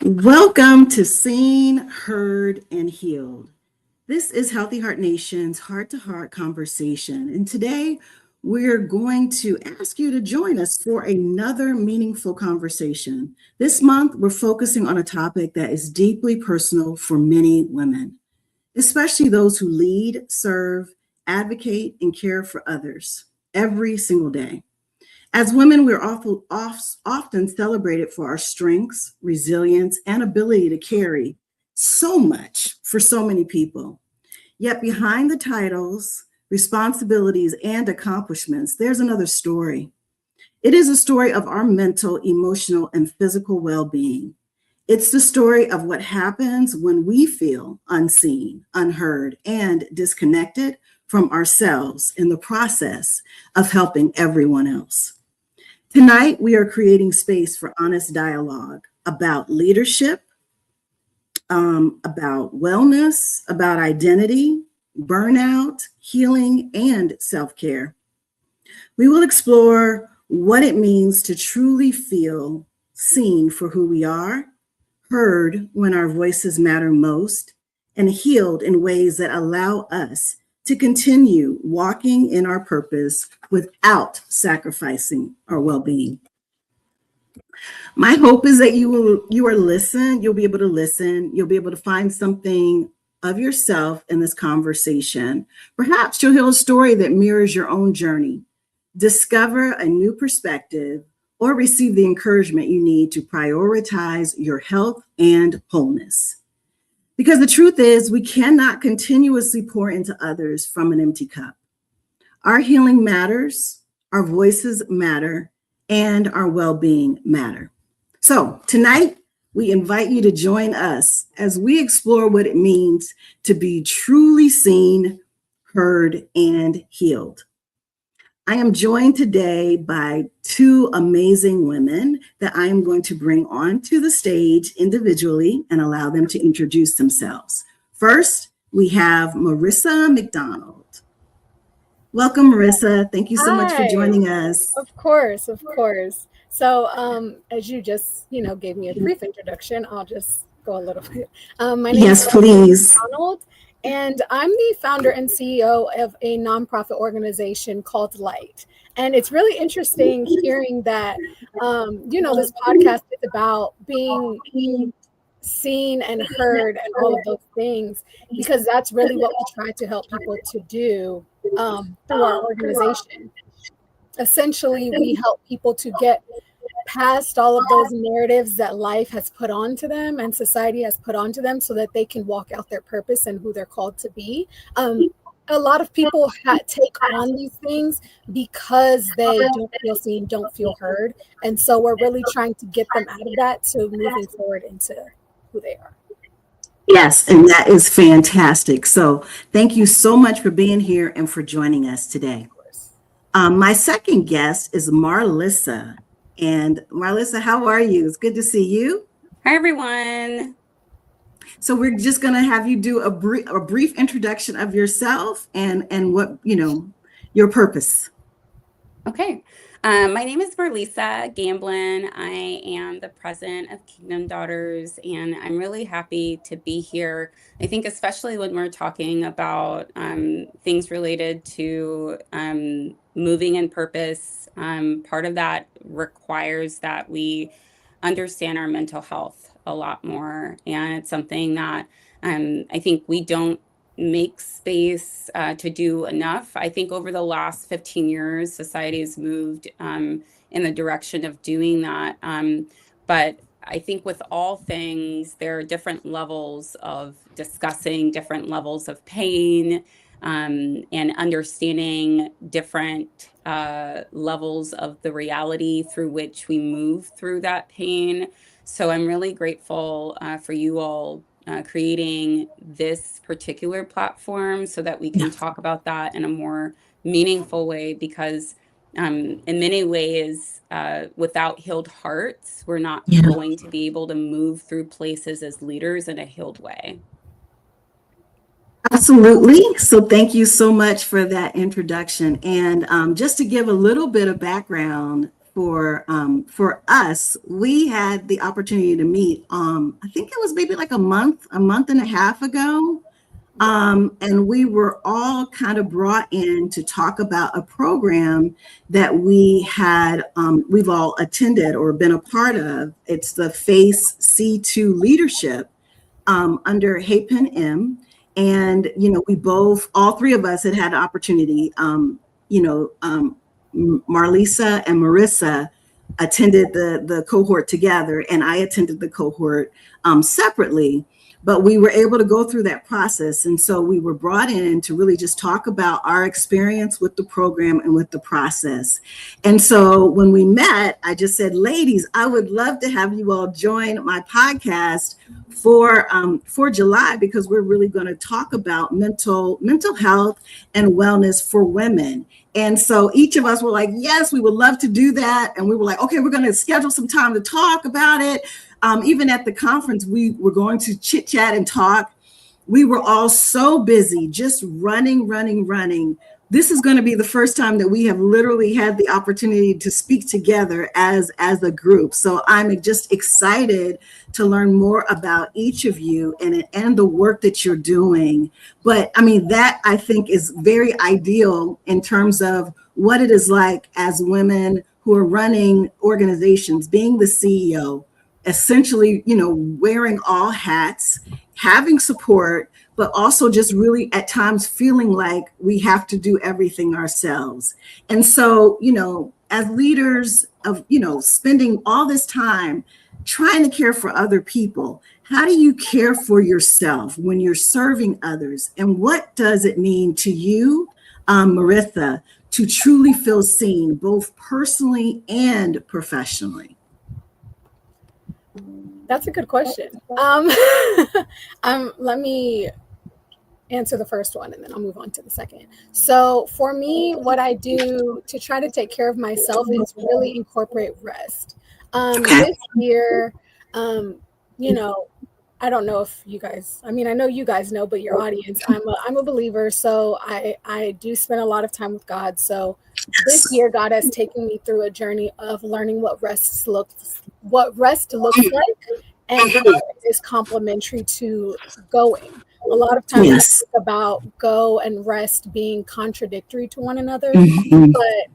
Welcome to Seen, Heard, and Healed. This is Healthy Heart Nation's heart to heart conversation. And today we're going to ask you to join us for another meaningful conversation. This month, we're focusing on a topic that is deeply personal for many women, especially those who lead, serve, advocate, and care for others every single day. As women, we're often celebrated for our strengths, resilience, and ability to carry so much for so many people. Yet behind the titles, responsibilities, and accomplishments, there's another story. It is a story of our mental, emotional, and physical well being. It's the story of what happens when we feel unseen, unheard, and disconnected from ourselves in the process of helping everyone else. Tonight, we are creating space for honest dialogue about leadership, about wellness, about identity, burnout, healing, and self care. We will explore what it means to truly feel seen for who we are, heard when our voices matter most, and healed in ways that allow us to continue walking in our purpose without sacrificing our well-being. My hope is that you'll be able to listen, you'll be able to find something of yourself in this conversation. Perhaps you'll hear a story that mirrors your own journey, discover a new perspective, or receive the encouragement you need to prioritize your health and wholeness. Because the truth is, we cannot continuously pour into others from an empty cup. Our healing matters, our voices matter, and our well-being matter. So tonight, we invite you to join us as we explore what it means to be truly seen, heard, and healed. I am joined today by two amazing women that I am going to bring onto the stage individually and allow them to introduce themselves. First, we have Marissa McDonald. Welcome, Marissa. Thank you so much for joining us. Of course, of course. So, as you just, gave me a brief introduction, I'll just go a little bit. My name Yes, is please. McDonald, and I'm the founder and CEO of a nonprofit organization called Light. And it's really interesting hearing that, this podcast is about being seen and heard and all of those things, because that's really what we try to help people to do through our organization. Essentially, we help people to get past all of those narratives that life has put onto them and society has put onto them so that they can walk out their purpose and who they're called to be. A lot of people take on these things because they don't feel seen, don't feel heard. And so we're really trying to get them out of that to moving forward into who they are. Yes, and that is fantastic. So thank you so much for being here and for joining us today. My second guest is Marlissa. And Marlissa, how are you? It's good to see you. Hi, everyone. So we're just going to have you do a brief introduction of yourself and what, your purpose. Okay. My name is Marlissa Gamblin. I am the president of Kingdom Daughters, and I'm really happy to be here. I think especially when we're talking about things related to moving in purpose, part of that requires that we understand our mental health a lot more. And it's something that I think we don't make space to do enough. I think over the last 15 years, society has moved in the direction of doing that. But I think with all things, there are different levels of discussing different levels of pain and understanding different levels of the reality through which we move through that pain. So I'm really grateful for you all creating this particular platform so that we can talk about that in a more meaningful way, because in many ways, without healed hearts, we're not going to be able to move through places as leaders in a healed way. Absolutely. So thank you so much for that introduction. And just to give a little bit of background for us, we had the opportunity to meet. I think it was maybe like a month and a half ago. And we were all kind of brought in to talk about a program that we've all attended or been a part of. It's the FACE C2 Leadership under Hapen M. And, all three of us had the opportunity, Marlisa and Marissa attended the cohort together, and I attended the cohort separately. But we were able to go through that process. And so we were brought in to really just talk about our experience with the program and with the process. And so when we met, I just said, ladies, I would love to have you all join my podcast for July, because we're really going to talk about mental health and wellness for women. And so each of us were like, yes, we would love to do that. And we were like, okay, we're going to schedule some time to talk about it. Even at the conference, we were going to chit chat and talk. We were all so busy, just running. This is going to be the first time that we have literally had the opportunity to speak together as a group. So I'm just excited to learn more about each of you and the work that you're doing. But I mean, that I think is very ideal in terms of what it is like as women who are running organizations, being the CEO, essentially, wearing all hats, having support, but also just really at times feeling like we have to do everything ourselves. And so, as leaders of, spending all this time trying to care for other people, how do you care for yourself when you're serving others? And what does it mean to you, Maritha, to truly feel seen, both personally and professionally? That's a good question. Let me answer the first one and then I'll move on to the second. So for me, what I do to try to take care of myself is really incorporate rest. This year, I don't know if you guys, I know you guys know, but your audience, I'm a believer. So I do spend a lot of time with God. So this year, God has taken me through a journey of learning what rest looks like and how it is complementary to going. A lot of times Yes. I think about go and rest being contradictory to one another, Mhm. but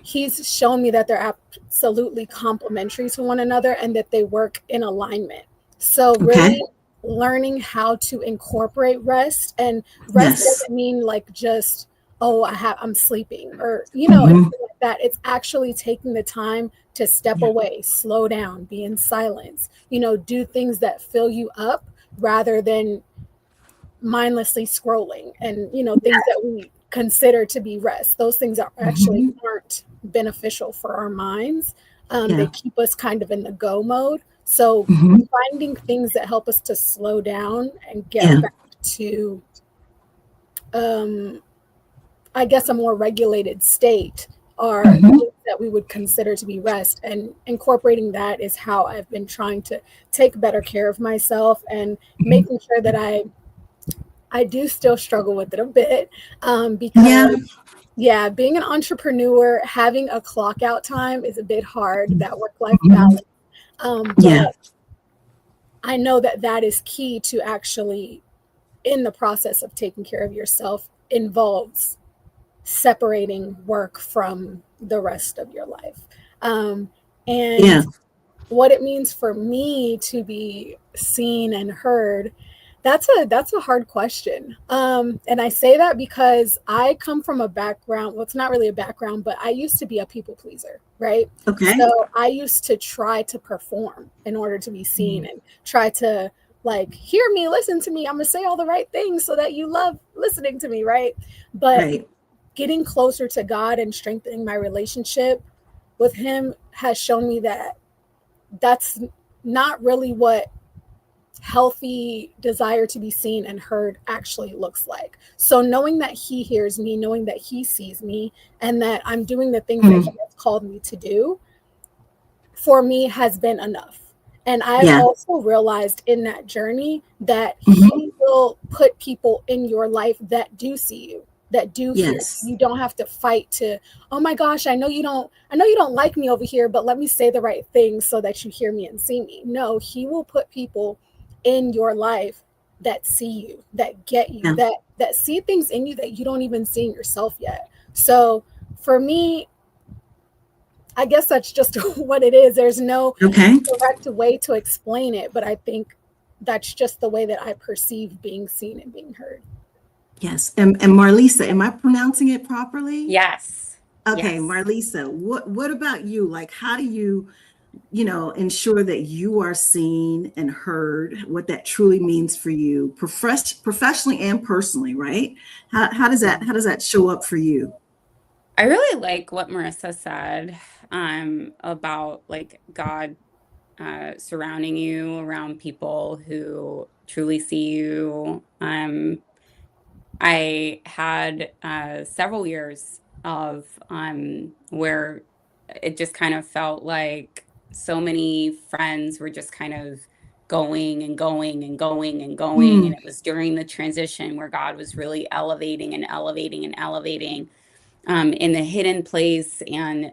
He's shown me that they're absolutely complementary to one another and that they work in alignment. So really learning how to incorporate rest, and rest Yes. doesn't mean like just, I'm sleeping or, Mhm. anything like that. It's actually taking the time to step away, slow down, be in silence, do things that fill you up rather than mindlessly scrolling and, things that we consider to be rest. Those things are actually aren't beneficial for our minds. They keep us kind of in the go mode. So finding things that help us to slow down and get back to, I guess, a more regulated state are things that we would consider to be rest. And incorporating that is how I've been trying to take better care of myself and making sure that I do still struggle with it a bit because being an entrepreneur, having a clock out time is a bit hard, that work-life balance. But I know that is key to actually, in the process of taking care of yourself, involves separating work from the rest of your life. And what it means for me to be seen and heard, that's a hard question. And I say that because I come from a background, well, it's not really a background, but I used to be a people pleaser, right? Okay. So I used to try to perform in order to be seen and try to hear me, listen to me. I'm gonna say all the right things so that you love listening to me, right? But getting closer to God and strengthening my relationship with Him has shown me that that's not really what healthy desire to be seen and heard actually looks like. So knowing that He hears me, knowing that He sees me, and that I'm doing the things that He has called me to do, for me has been enough. And I've also realized in that journey that He will put people in your life that do see you, that do hear. Yes. You don't have to fight to, oh my gosh, I know you don't like me over here, but let me say the right things so that you hear me and see me. No, he will put people in your life that see you, that get you, Yeah. that see things in you that you don't even see in yourself yet. So for me, I guess that's just what it is. There's no Okay. correct way to explain it, but I think that's just the way that I perceive being seen and being heard. Yes. And Marlisa, am I pronouncing it properly? Yes. Okay, Yes. Marlisa, what about you? Like, how do you, ensure that you are seen and heard, what that truly means for you, professionally and personally, right? How does that show up for you? I really like what Marissa said about like God surrounding you around people who truly see you. I had several years of where it just kind of felt like so many friends were just kind of going and going and going and going. And Mm, it was during the transition where God was really elevating and elevating and elevating in the hidden place and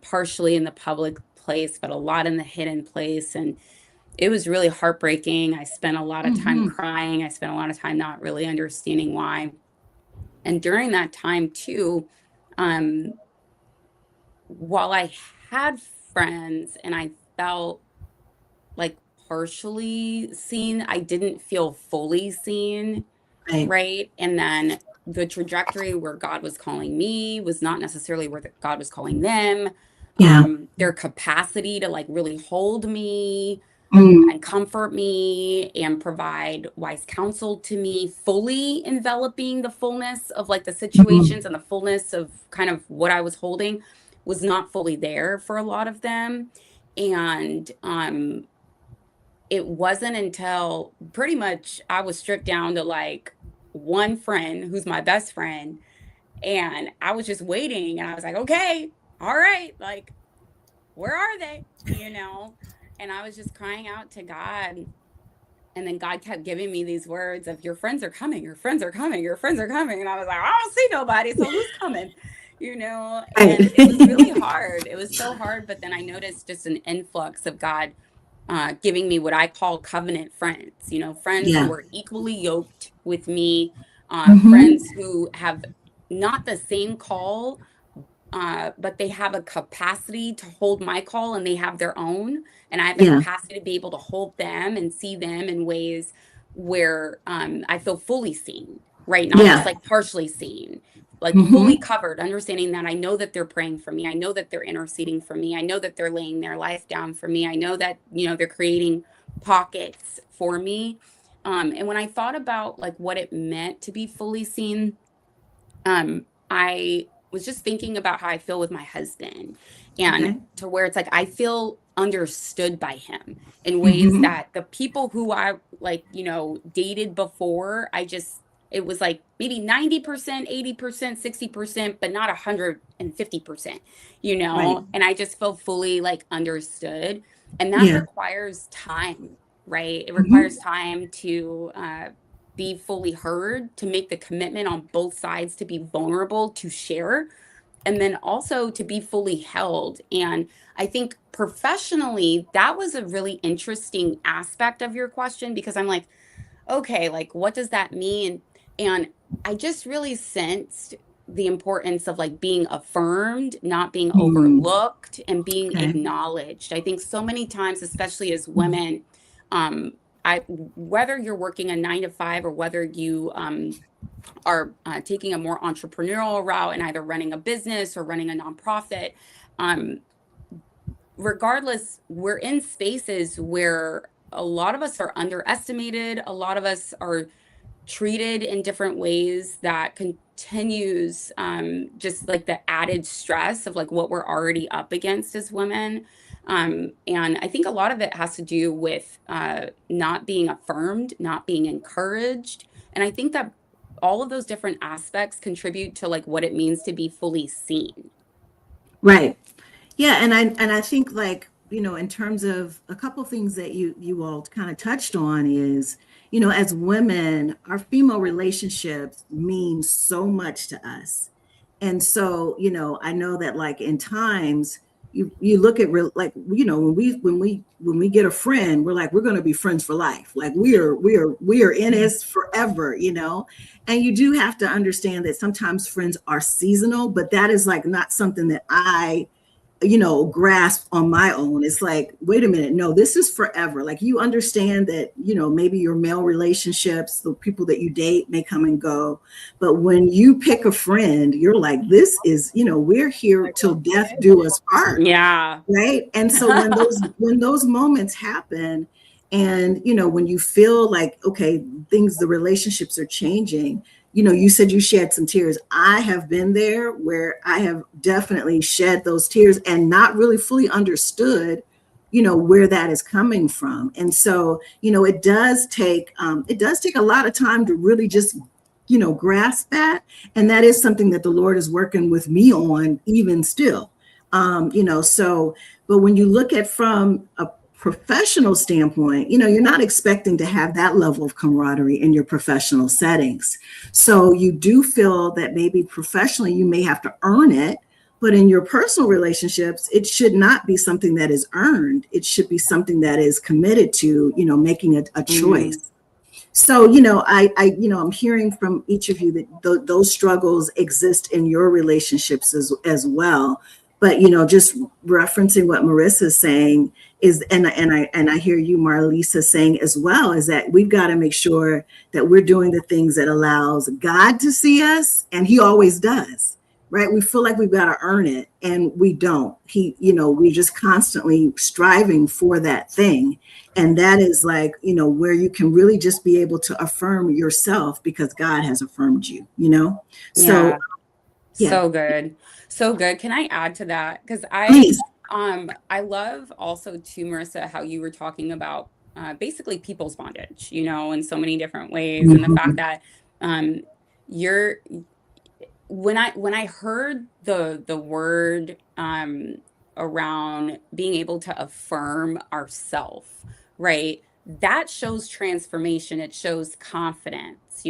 partially in the public place, but a lot in the hidden place. And it was really heartbreaking. I spent a lot of time mhm. crying. I spent a lot of time not really understanding why. And during that time, too, um, while I had friends and I felt like partially seen, I didn't feel fully seen. Right. Right. And then the trajectory where God was calling me was not necessarily where God was calling them. Yeah. Their capacity to like really hold me Mm, and comfort me and provide wise counsel to me, fully enveloping the fullness of like the mm, situations and the fullness of kind of what I was holding was not fully there for a lot of them. And it wasn't until pretty much I was stripped down to like one friend who's my best friend. And I was just waiting and I was like, okay, all right, like, where are they? You know? And I was just crying out to God. And then God kept giving me these words of your friends are coming, your friends are coming, your friends are coming. And I was like, I don't see nobody. So who's coming? You know, and it was really right. hard. It was so hard. But then I noticed just an influx of God giving me what I call covenant friends, you know, friends who Yeah. are equally yoked with me, Hmm. friends who have not the same call, but they have a capacity to hold my call and they have their own. And I have the Yeah. capacity to be able to hold them and see them in ways where I feel fully seen, right? Not just Yeah. like partially seen, like fully Hmm. covered, understanding that I know that they're praying for me. I know that they're interceding for me. I know that they're laying their life down for me. I know that, you know, they're creating pockets for me. And when I thought about like what it meant to be fully seen, I was just thinking about how I feel with my husband and Okay. to where it's like I feel understood by him in ways Hmm. that the people who I like, you know, dated before, it was like maybe 90%, 80%, 60%, but not 150%, you Right. know? And I just feel fully like understood. And that Yeah. requires time, right? It requires Hmm. time to be fully heard, to make the commitment on both sides, to be vulnerable, to share, and then also to be fully held. And I think professionally, that was a really interesting aspect of your question because I'm like, okay, like, what does that mean? And I just really sensed the importance of like being affirmed, not being Mm. overlooked, and being Okay. acknowledged. I think so many times, especially as Mm. women, um, whether you're working a 9 to 5 or whether you are taking a more entrepreneurial route and either running a business or running a nonprofit, um, regardless, we're in spaces where a lot of us are underestimated. A lot of us are treated in different ways that continues just like the added stress of like what we're already up against as women. And I think a lot of it has to do with not being affirmed, not being encouraged. And I think that all of those different aspects contribute to like what it means to be fully seen. Right. Yeah, and I think, like, in terms of a couple things that you all kind of touched on is, as women, our female relationships mean so much to us. And so, I know that like in times you look at like, when we get a friend, we're like, we're going to be friends for life. Like we are in this forever, and you do have to understand that sometimes friends are seasonal, but that is like not something that I grasp on my own. It's like, wait a minute, no, this is forever. Like you understand that, maybe your male relationships, the people that you date may come and go. But when you pick a friend, you're like, this is, we're here till death do us part. Yeah. Right. And so when those moments happen, and when you feel like, okay, the relationships are changing, you said you shed some tears. I have been there where I have definitely shed those tears and not really fully understood, where that is coming from. And so, it does take a lot of time to really just, grasp that. And that is something that the Lord is working with me on even still. But when you look at from a professional standpoint, you're not expecting to have that level of camaraderie in your professional settings. So you do feel that maybe professionally you may have to earn it, but in your personal relationships, it should not be something that is earned. It should be something that is committed to, making a choice. So, I'm hearing from each of you that those struggles exist in your relationships as well. But, just referencing what Marissa's saying is, and I hear you, Marlisa, saying as well, is that we've got to make sure that we're doing the things that allows God to see us. And he always does, right? We feel like we've got to earn it, and we don't. We're just constantly striving for that thing. And that is like, where you can really just be able to affirm yourself because God has affirmed you, So, yeah. So good. So good. Can I add to that? Because Please. I love also too, Marissa, how you were talking about basically people's bondage, in so many different ways. Mm-hmm. And the fact that when I heard the word around being able to affirm ourself, right? That shows transformation. It shows confidence,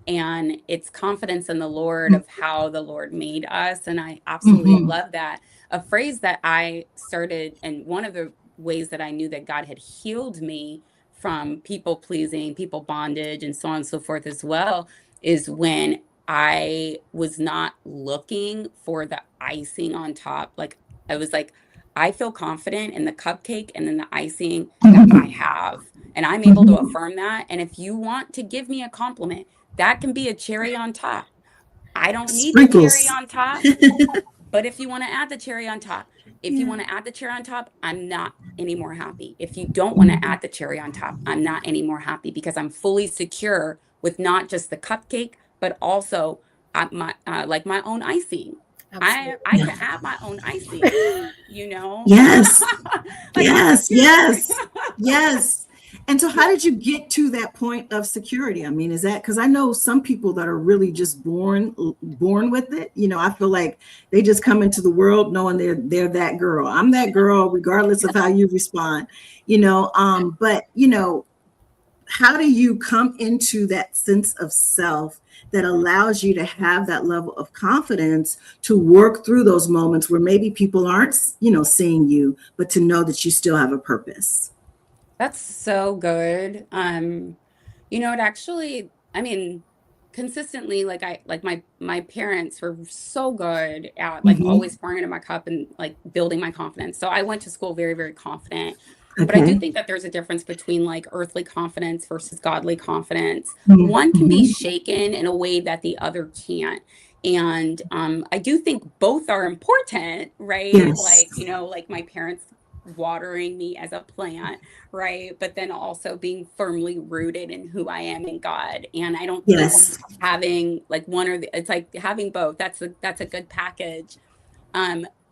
and it's confidence in the Lord of how the Lord made us. And I absolutely love that. A phrase that I started, and one of the ways that I knew that God had healed me from people pleasing, people bondage, and so on and so forth as well, is when I was not looking for the icing on top. Like I was like, I feel confident in the cupcake and then the icing that I have. And I'm able to affirm that. And if you want to give me a compliment, that can be a cherry on top. I don't need the cherry on top. But if you want to add the cherry on top, you want to add the cherry on top, I'm not any more happy. If you don't want to add the cherry on top, I'm not any more happy, because I'm fully secure with not just the cupcake, but also my own icing. I can have my own icing, Yes. Yes. And so how did you get to that point of security? I mean, is that, because I know some people that are really just born with it. I feel like they just come into the world knowing they're that girl. I'm that girl, regardless of how you respond, but how do you come into that sense of self that allows you to have that level of confidence to work through those moments where maybe people aren't, seeing you, but to know that you still have a purpose? That's so good. It actually, I mean, consistently, my parents were so good at always pouring into my cup and building my confidence. So I went to school very, very confident. Okay. But I do think that there's a difference between earthly confidence versus godly confidence. Mm-hmm. One can be shaken in a way that the other can't. And I do think both are important, right? Yes. My parents watering me as a plant, right? But then also being firmly rooted in who I am in God. And I don't think having one or the, it's like having both. That's a good package.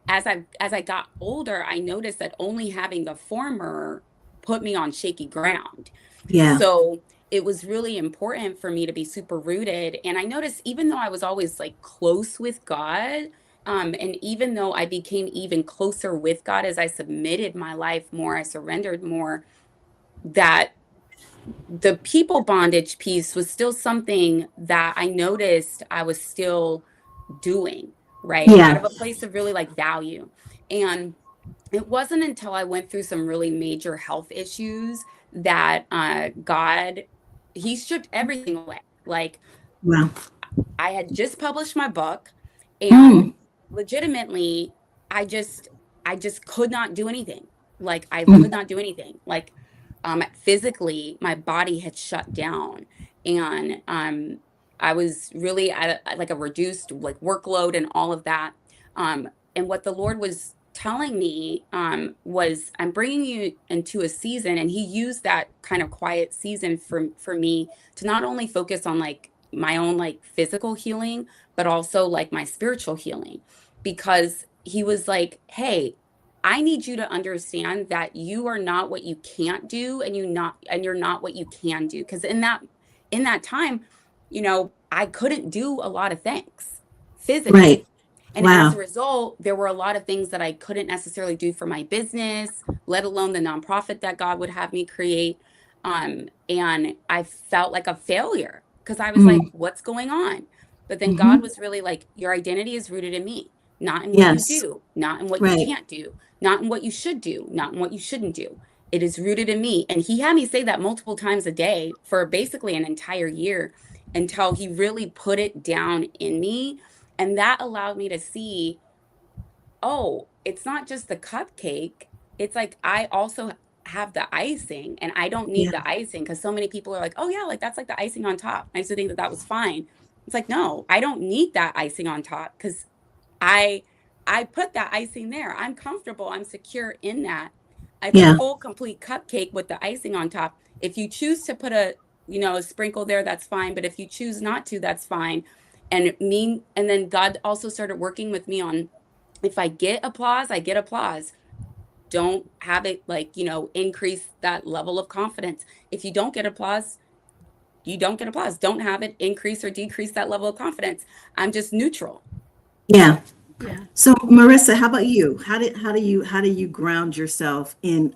As I got older, I noticed that only having the former put me on shaky ground. Yeah. So it was really important for me to be super rooted. And I noticed, even though I was always close with God, and even though I became even closer with God as I submitted my life more, I surrendered more, that the people bondage piece was still something that I noticed I was still doing, right? Yeah. Out of a place of really like value. And it wasn't until I went through some really major health issues that God, he stripped everything away. Like, Wow. I had just published my book, Mm. and legitimately, I just could not do anything. Like, I Mm. could not do anything. Like, physically, my body had shut down, and I was really at like a reduced like workload and all of that. And what the Lord was telling me was, I'm bringing you into a season, and he used that kind of quiet season for me to not only focus on like my own like physical healing, but also like my spiritual healing, because he was like, hey, I need you to understand that you are not what you can't do, and you're not what you can do. Because in that time, I couldn't do a lot of things physically. Right. And as Wow. a result, there were a lot of things that I couldn't necessarily do for my business, let alone the nonprofit that God would have me create. And I felt like a failure because I was like, Mm. what's going on? But then God Mhm. was really like, your identity is rooted in me, not in what you Yes. do, not in what you Right. can't do, not in what you should do, not in what you shouldn't do. It is rooted in me. And he had me say that multiple times a day for basically an entire year, until he really put it down in me. And that allowed me to see, oh, it's not just the cupcake. It's like I also have the icing, and I don't need Yeah. the icing, because so many people are like, oh yeah, like that's like the icing on top. I used to think that that was fine. It's like, no, I don't need that icing on top, because I I put that icing there. I'm comfortable. I'm secure in that. It's a Yeah. full complete cupcake with the icing on top. If you choose to put a sprinkle there, that's fine. But if you choose not to, that's fine. And then God also started working with me on, if I get applause, I get applause. Don't have it like, increase that level of confidence. If you don't get applause, you don't get applause. Don't have it increase or decrease that level of confidence. I'm just neutral. Yeah. Yeah. So Marissa, how about you? How do you ground yourself in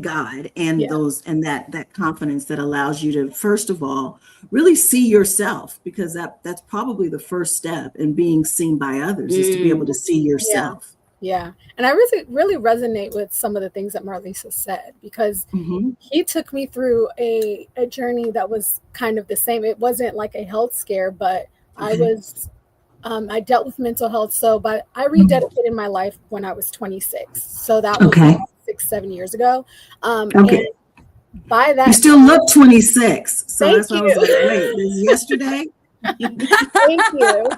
God and Yeah. those and that confidence that allows you to, first of all, really see yourself, because that's probably the first step in being seen by others, is to be able to see Yeah. yourself. Yeah. And I really resonate with some of the things that Marlisa said, because Hmm. he took me through a journey that was kind of the same. It wasn't like a health scare, but I Okay. was I dealt with mental health. But I rededicated my life when I was 26. So that was Okay. like 6, 7 years ago. And Okay. by You that still time, look 26. So thank that's why I was you. like, wait, this is yesterday? Thank you.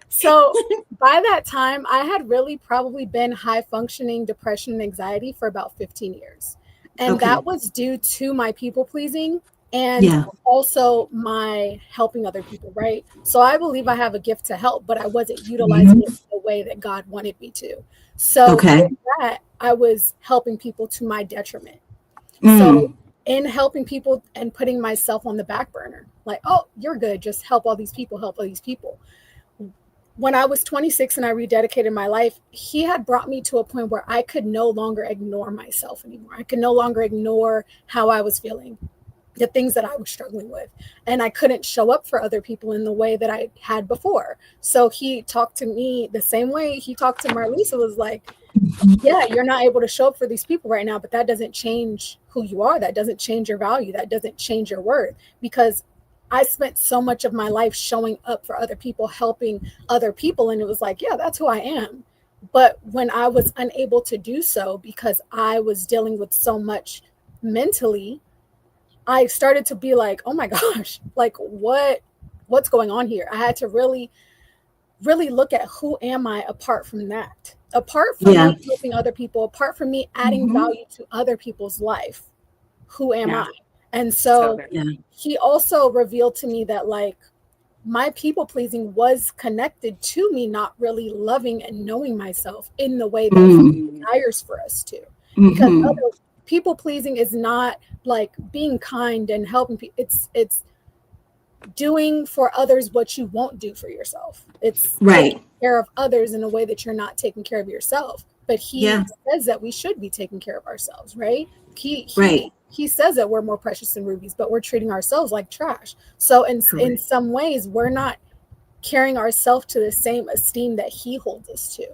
So by that time, I had really probably been high functioning depression and anxiety for about 15 years. And Okay. that was due to my people pleasing and Yeah. also my helping other people, right? So I believe I have a gift to help, but I wasn't utilizing it Mhm. the way that God wanted me to. So Okay. in that, I was helping people to my detriment. So Mm. in helping people and putting myself on the back burner, like, oh, you're good, just help all these people, help all these people. When I was 26 and I rededicated my life, he had brought me to a point where I could no longer ignore myself anymore. I could no longer ignore how I was feeling, the things that I was struggling with. And I couldn't show up for other people in the way that I had before. So he talked to me the same way he talked to Marlisa, was like, yeah, you're not able to show up for these people right now, but that doesn't change who you are. That doesn't change your value. That doesn't change your worth, because I spent so much of my life showing up for other people, helping other people. And it was like, yeah, that's who I am. But when I was unable to do so because I was dealing with so much mentally, I started to be like, oh my gosh, like what's going on here? I had to really look at who am I apart from that? Apart from Yeah. me helping other people, apart from me adding Hmm. value to other people's life, who am Yeah. I? And So so good. Yeah. he also revealed to me that like my people pleasing was connected to me not really loving and knowing myself in the way that he Mm. Mm, desires for us to. Because Hmm. other people pleasing is not like being kind and helping people. It's doing for others what you won't do for yourself. It's taking Right. care of others in a way that you're not taking care of yourself. But he Yeah. says that we should be taking care of ourselves, right? He Right. he says that we're more precious than rubies, but we're treating ourselves like trash. So in Correct. some ways, we're not carrying ourselves to the same esteem that he holds us to.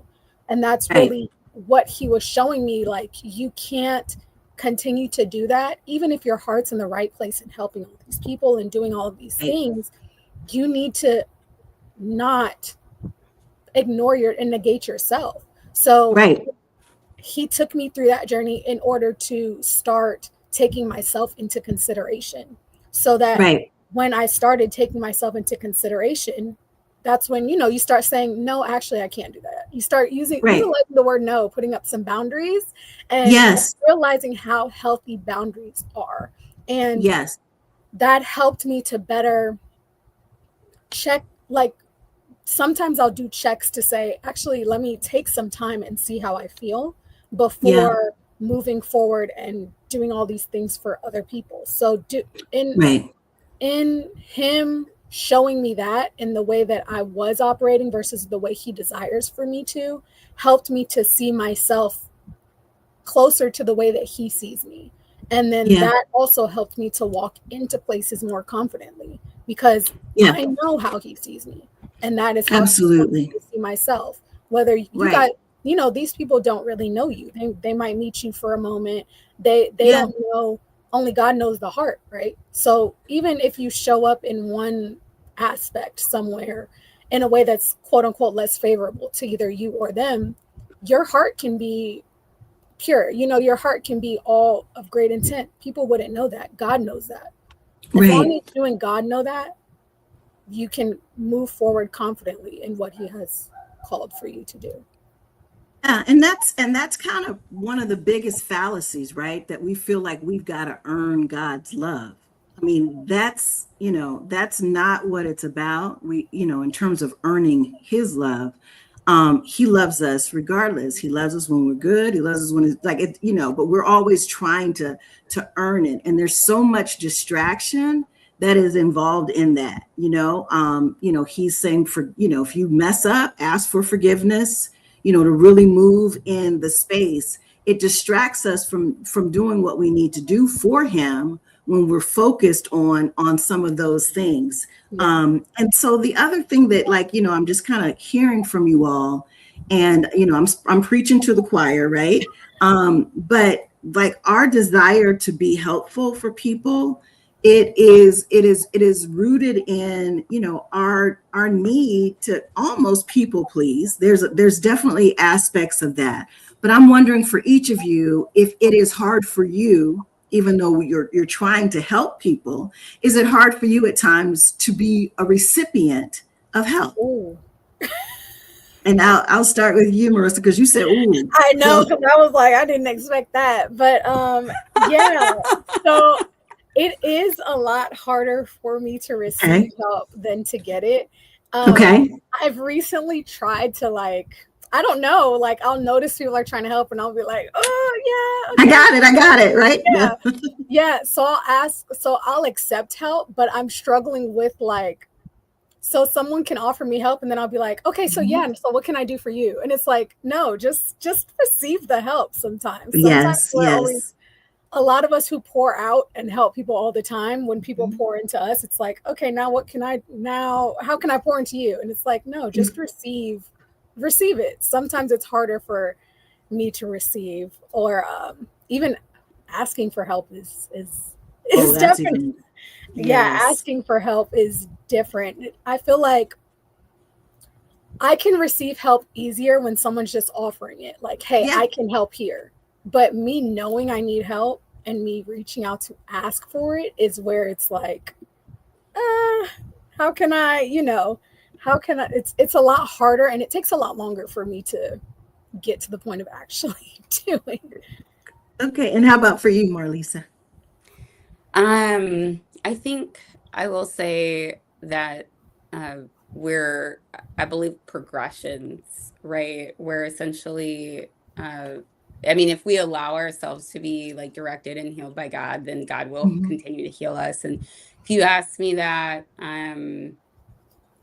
And that's Right. really what he was showing me. Like, you can't continue to do that, even if your heart's in the right place and helping all these people and doing all of these Right. things. You need to not ignore and negate yourself. So Right. he took me through that journey in order to start taking myself into consideration, so that Right. when I started taking myself into consideration, that's when, you start saying, no, actually, I can't do that. You start Right. utilizing the word no, putting up some boundaries, and Yes. realizing how healthy boundaries are. And Yes. that helped me to better check. Like, sometimes I'll do checks to say, actually, let me take some time and see how I feel Yeah. before moving forward and doing all these things for other people. So Right. in him showing me that in the way that I was operating versus the way he desires for me to, helped me to see myself closer to the way that he sees me. And then Yeah. that also helped me to walk into places more confidently, because Yeah. I know how he sees me. And that is how he wants Absolutely. me to see myself. Whether you Right. got, these people don't really know you. They might meet you for a moment. They Yeah. don't know, only God knows the heart, right? So even if you show up in one aspect somewhere in a way that's quote unquote less favorable to either you or them, your heart can be pure. Your heart can be all of great intent. People wouldn't know that. God knows that. As long Right. as you and God know that, you can move forward confidently in what he has called for you to do. Yeah, and that's kind of one of the biggest fallacies, right? That we feel like we've got to earn God's love. I mean, that's not what it's about. In terms of earning his love, he loves us regardless. He loves us when we're good. He loves us when it's like but we're always trying to earn it. And there's so much distraction that is involved in that. He's saying if you mess up, ask for forgiveness, to really move in the space. It distracts us from doing what we need to do for him when we're focused on some of those things. Yeah. And so the other thing that, I'm just kind of hearing from you all, and I'm preaching to the choir, right? But like our desire to be helpful for people, it is rooted in our need to almost people please. There's definitely aspects of that, but I'm wondering for each of you, if it is hard for you, even though you're trying to help people, is it hard for you at times to be a recipient of help? Ooh. And I'll start with you, Marissa, because you said ooh. I know, So because I was like, I didn't expect that. But yeah. So it is a lot harder for me to receive help than to get it. Okay. I've recently tried to, I don't know, I'll notice people are trying to help and I'll be like, oh yeah, I okay. got it, right? Yeah. Yeah. So I'll accept help, but I'm struggling with so someone can offer me help and then I'll be like, okay, so yeah, so what can I do for you? And it's like, no, just receive the help sometimes. Yes. A lot of us who pour out and help people all the time, when people pour into us, it's like, okay, now how can I pour into you? And it's like, no, just receive it. Sometimes it's harder for me to receive, or even asking for help is That's definitely, even, yeah, yes. asking for help is different. I feel like I can receive help easier when someone's just offering it, like, hey, Yeah. I can help here. But me knowing I need help and me reaching out to ask for it is where it's like, how can I, it's a lot harder, and it takes a lot longer for me to get to the point of actually doing. Okay. And how about for you, Marlisa? I think I will say that I believe progressions, right? Where essentially, if we allow ourselves to be directed and healed by God, then God will continue to heal us. And if you asked me that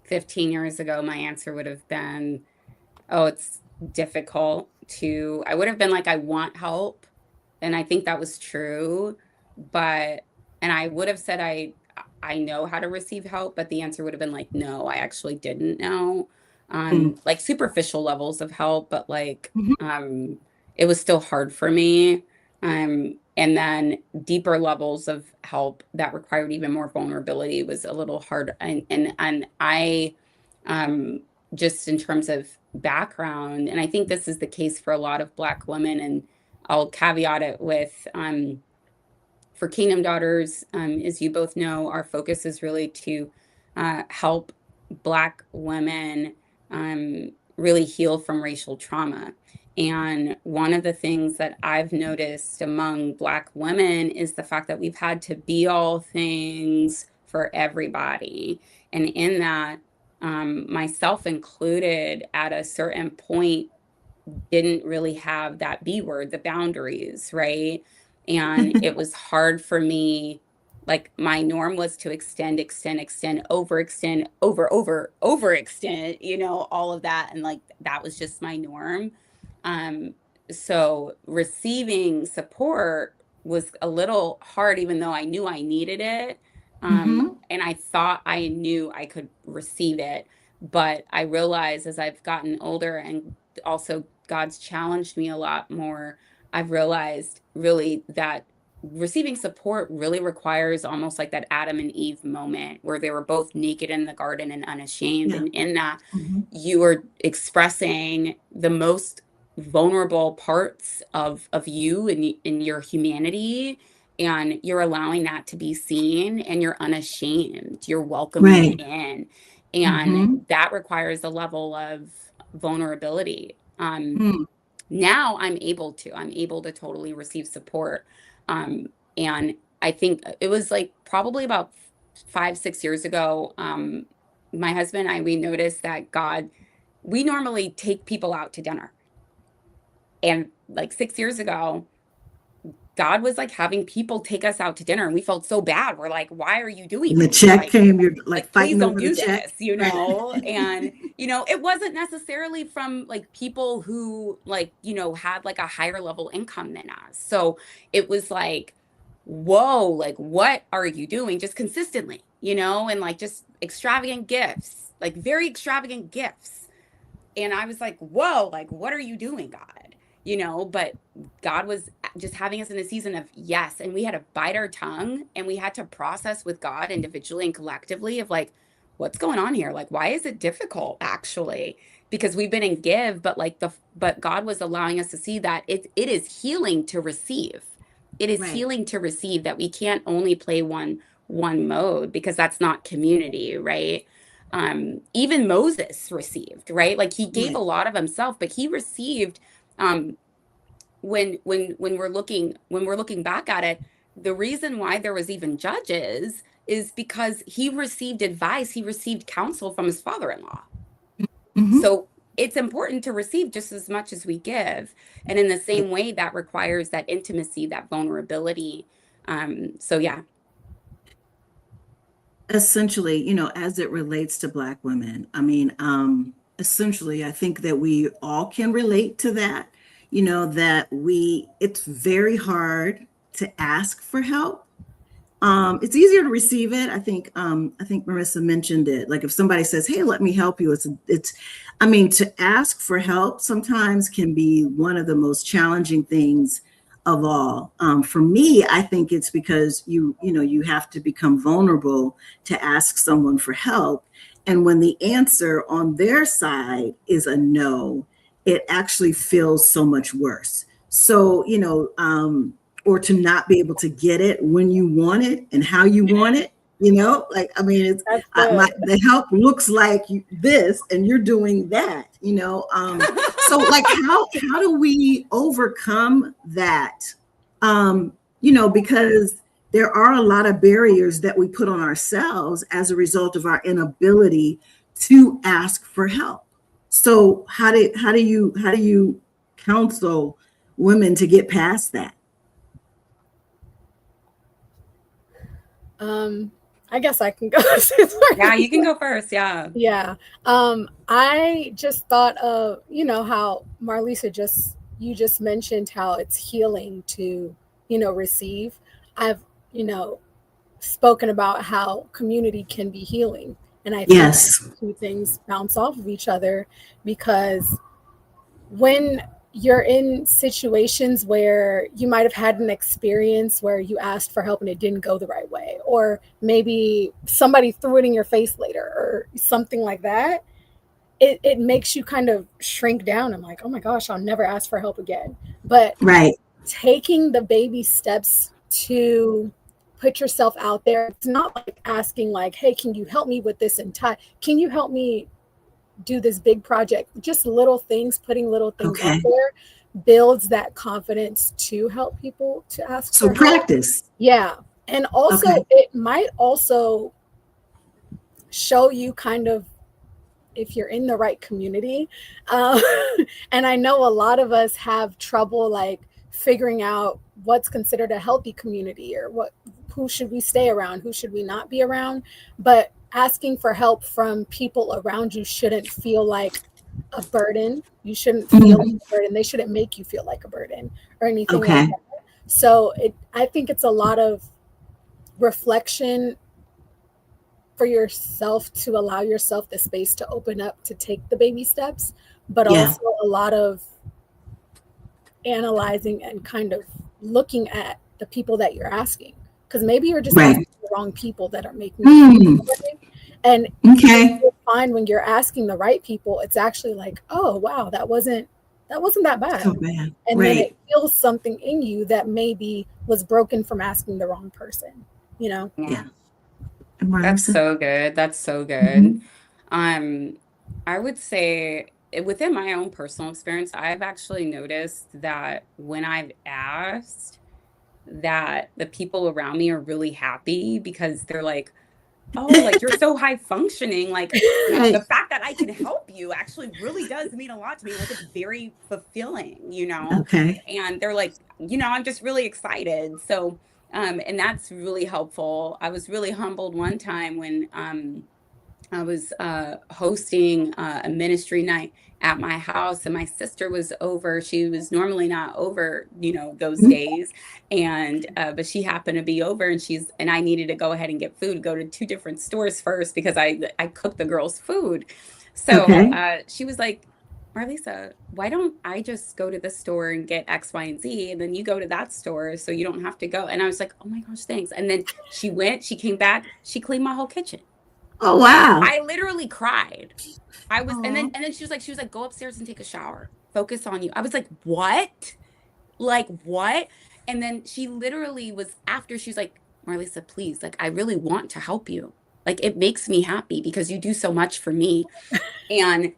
15 years ago, my answer would have been, oh, it's difficult I would have been like, I want help, and I think that was true, but, and I would have said I know how to receive help, but the answer would have been like, no, I actually didn't know. Like superficial levels of help, but like, Mhm. it was still hard for me. And then deeper levels of help that required even more vulnerability was a little hard. And I, just in terms of background, and I think this is the case for a lot of Black women, and I'll caveat it with, for Kingdom Daughters, as you both know, our focus is really to help Black women really heal from racial trauma. And one of the things that I've noticed among Black women is the fact that we've had to be all things for everybody. And in that, myself included, at a certain point, didn't really have that B word, the boundaries, right? And it was hard for me. Like my norm was to extend, overextend, overextend, all of that. And like that was just my norm. Um, so receiving support was a little hard, even though I knew I needed it. Mhm. And I thought I knew I could receive it. But I realized as I've gotten older, and also God's challenged me a lot more, I've realized really that receiving support really requires almost like that Adam and Eve moment where they were both naked in the garden and unashamed. Yeah. And in that, Mhm. you are expressing the most vulnerable parts of you and in your humanity, and you're allowing that to be seen, and you're unashamed, you're welcoming Right. it in, and Mhm. that requires a level of vulnerability. Mm. Now I'm able to totally receive support. And I think it was like probably about 5, 6 years ago, my husband and I, we noticed that we normally take people out to dinner. And like 6 years ago, God was like having people take us out to dinner, and we felt so bad. We're like, why are you doing When the this? check came, you're like Please fighting don't over the do check. this, Right. and it wasn't necessarily from like people who like, had like a higher level income than us. So it was like, whoa, like what are you doing just consistently, and like just extravagant gifts, like very extravagant gifts. And I was like, whoa, like what are you doing, God? But God was just having us in a season of yes. And we had to bite our tongue, and we had to process with God individually and collectively of like, what's going on here? Like, why is it difficult actually? Because we've been in give, but but God was allowing us to see that it is healing to receive. It is Right. healing to receive, that we can't only play one mode, because that's not community, right? Even Moses received, right? Like he gave a Right. lot of himself, but he received, um, when we're looking back at it, the reason why there was even judges is because he received advice, he received counsel from his father-in-law. Mhm. So it's important to receive just as much as we give. And in the same way, that requires that intimacy, that vulnerability. So yeah. Essentially, as it relates to Black women, I mean, essentially, I think that we all can relate to that, that it's very hard to ask for help. It's easier to receive it. I think Marissa mentioned it. Like if somebody says, "Hey, let me help you," I mean, to ask for help sometimes can be one of the most challenging things of all. For me, I think it's because you have to become vulnerable to ask someone for help, and when the answer on their side is a no, it actually feels so much worse. So or to not be able to get it when you want it and how you want it. Like I mean, it's That's good. the help looks like this, and you're doing that. So like how do we overcome that? Because there are a lot of barriers that we put on ourselves as a result of our inability to ask for help. So how do you counsel women to get past that? I guess I can go. Yeah, you can go first. Yeah. Yeah. I just thought of, how Marlisa just you just mentioned how it's healing to, receive. I've, spoken about how community can be healing. And I think Yes. those two things bounce off of each other, because when you're in situations where you might have had an experience where you asked for help and it didn't go the right way, or maybe somebody threw it in your face later or something like that, it makes you kind of shrink down. I'm like, oh my gosh, I'll never ask for help again. But Right. taking the baby steps to put yourself out there, it's not like asking like, hey, can you help me with this can you help me do this big project? Just little things, putting little things out Okay. there builds that confidence to help people to ask So for help. practice. Yeah. And also, Okay. it might also show you kind of if you're in the right community. And I know a lot of us have trouble like figuring out what's considered a healthy community, or who should we stay around, who should we not be around. But asking for help from people around you shouldn't feel like a burden. You shouldn't feel like a burden. They shouldn't make you feel like a burden or anything like Okay. that. So I think it's a lot of reflection for yourself to allow yourself the space to open up to take the baby steps, but Yeah. also a lot of analyzing and kind of looking at the people that you're asking, because maybe you're just Right. asking the wrong people that are making you feel that way. And Okay. you'll find when you're asking the right people, it's actually like, oh wow, that wasn't that bad. So bad. And then Right. it feels something in you that maybe was broken from asking the wrong person, Yeah. And That's Marlisa? so good. That's so Mhm. good. I would say within my own personal experience, I've actually noticed that when I've asked, that the people around me are really happy, because they're like, oh, like you're so high functioning. Like Right. the fact that I can help you actually really does mean a lot to me. Like it's very fulfilling, Okay. and they're like, I'm just really excited. So, and that's really helpful. I was really humbled one time when I was hosting a ministry night at my house, and my sister was over. She was normally not over, those Mhm. days, and but she happened to be over, and I needed to go ahead and get food. Go to two different stores first because I cooked the girls' food. So Okay. she was like, Marlisa, why don't I just go to this store and get X, Y, and Z, and then you go to that store so you don't have to go? And I was like, oh my gosh, thanks. And then she went, she came back, she cleaned my whole kitchen. Oh, wow. I literally cried. And Aw. then she was like, go upstairs and take a shower. Focus on you. I was like, what? Like, what? And then she literally was after, she's like, Marlisa, please, like, I really want to help you. Like, it makes me happy because you do so much for me. And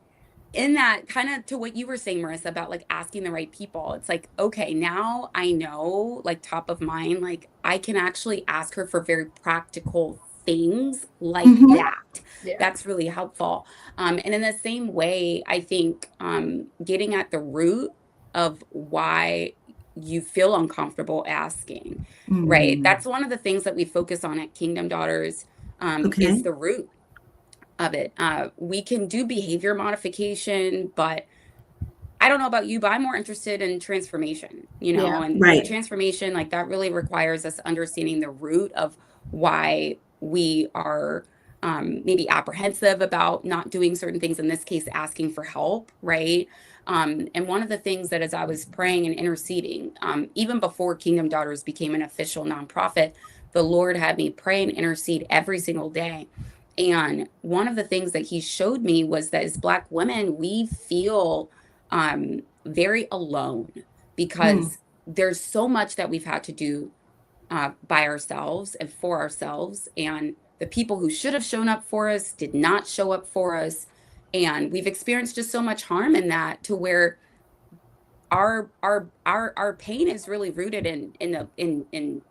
in that, kind of to what you were saying, Marissa, about like asking the right people, it's like, okay, now I know, like top of mind, like I can actually ask her for very practical things like Mhm. that. Yeah. That's really helpful. And in the same way, I think getting at the root of why you feel uncomfortable asking, right? Mm. That's one of the things that we focus on at Kingdom Daughters, is Okay. the root of it. We can do behavior modification, but I don't know about you, but I'm more interested in transformation, Yeah. and Right. transformation, like that really requires us understanding the root of why we are maybe apprehensive about not doing certain things, in this case, asking for help, right? And one of the things that as I was praying and interceding, even before Kingdom Daughters became an official nonprofit, the Lord had me pray and intercede every single day. And one of the things that he showed me was that as Black women, we feel very alone because there's so much that we've had to do by ourselves and for ourselves. And the people who should have shown up for us did not show up for us. And we've experienced just so much harm in that, to where our pain is really rooted in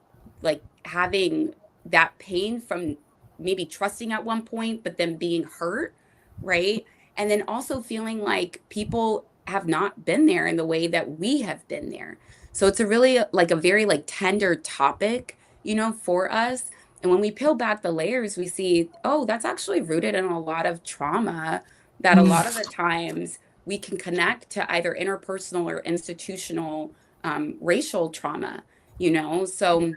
like having that pain from maybe trusting at one point, but then being hurt, right? And then also feeling like people have not been there in the way that we have been there. So it's a really like a very like tender topic, for us. And when we peel back the layers, we see, oh, that's actually rooted in a lot of trauma that a lot of the times we can connect to either interpersonal or institutional racial trauma, you know? So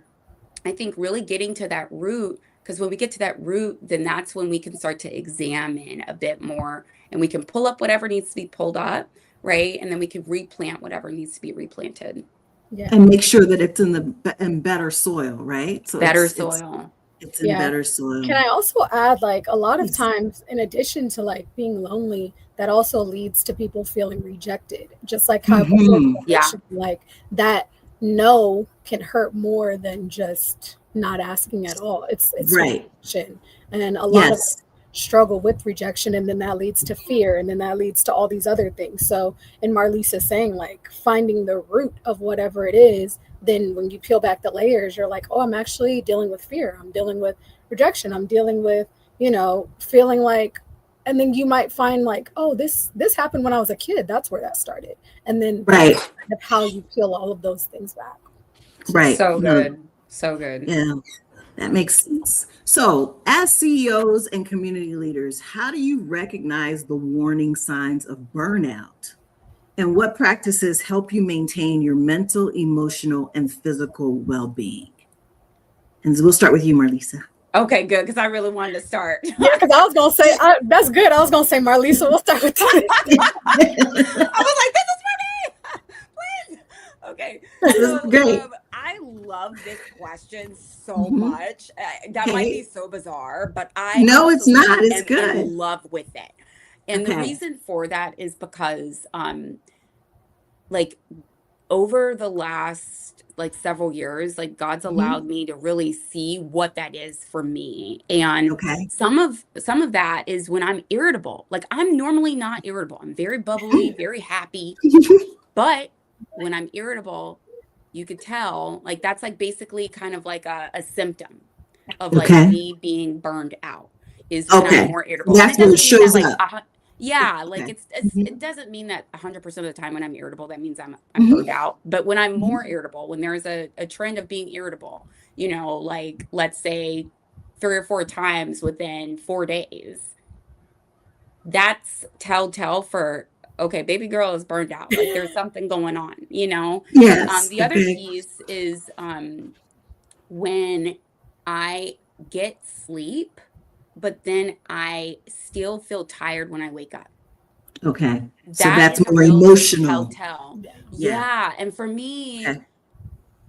I think really getting to that root, because when we get to that root, then that's when we can start to examine a bit more, and we can pull up whatever needs to be pulled up, right? And then we can replant whatever needs to be replanted. Yeah. And make sure that it's in better soil, right? So Better it's soil. it's in better soil. Can I also add, like, a lot of Yes. times, in addition to like being lonely, that also leads to people feeling rejected. Just like how Mhm. Yeah. like that no can hurt more than just not asking at all. It's Right. rejection. And a lot of Yes. struggle with rejection, and then that leads to fear, and then that leads to all these other things. So in Marlisa saying, like, finding the root of whatever it is, then when you peel back the layers, you're like, oh, I'm actually dealing with fear, I'm dealing with rejection, I'm dealing with, you know, feeling like, and then you might find like, oh, this happened when I was a kid, that's where that started. And then Right. that's kind of how you peel all of those things back. Right. So No, good. So good. yeah, that makes sense. So, as CEOs and community leaders, how do you recognize the warning signs of burnout? And what practices help you maintain your mental, emotional, and physical well-being? And we'll start with you, Marlisa. Okay, good, because I really wanted to start. Yeah, because I was gonna say that's good. I was gonna say, Marlisa, we'll start with you. I was like, this is for me. Please. Okay. This is great. I love this question so Mhm. much. That might Okay. be so bizarre, but I No, it's not. It's am good. in love with it. And the Okay. reason for that is because like over the last like several years, like God's allowed me to really see what that is for me. And Okay. some of that is when I'm irritable. Like, I'm normally not irritable. I'm very bubbly, very happy. But when I'm irritable, you could tell, like, that's like basically kind of like a symptom of like Okay. me being burned out, is when I'm Okay. more irritable. That's And when it doesn't mean shows that, like, up. yeah, like Okay. it doesn't mean that 100% of the time when I'm irritable, that means I'm Mhm. burned out. But when I'm Mhm. more irritable, when there's a trend of being irritable, you know, like, let's say 3 or 4 times within 4 days, that's telltale for, okay, baby girl is burned out. Like, there's something going on, you know? Yes. The other Okay. piece is when I get sleep, but then I still feel tired when I wake up. Okay. So That that's is a more real emotional. telltale. Yeah. Yeah. And for me, Okay.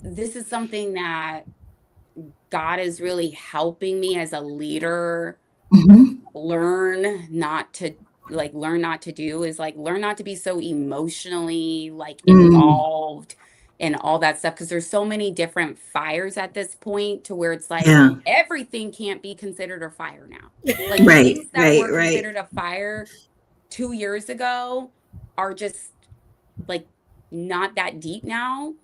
this is something that God is really helping me as a leader Mhm. learn not to do, is like, learn not to be so emotionally like Mm. involved and all that stuff, because there's so many different fires at this point, to where it's like Yeah. everything can't be considered a fire now. Like, the Right. things that were Right. considered a fire 2 years ago are just like not that deep now,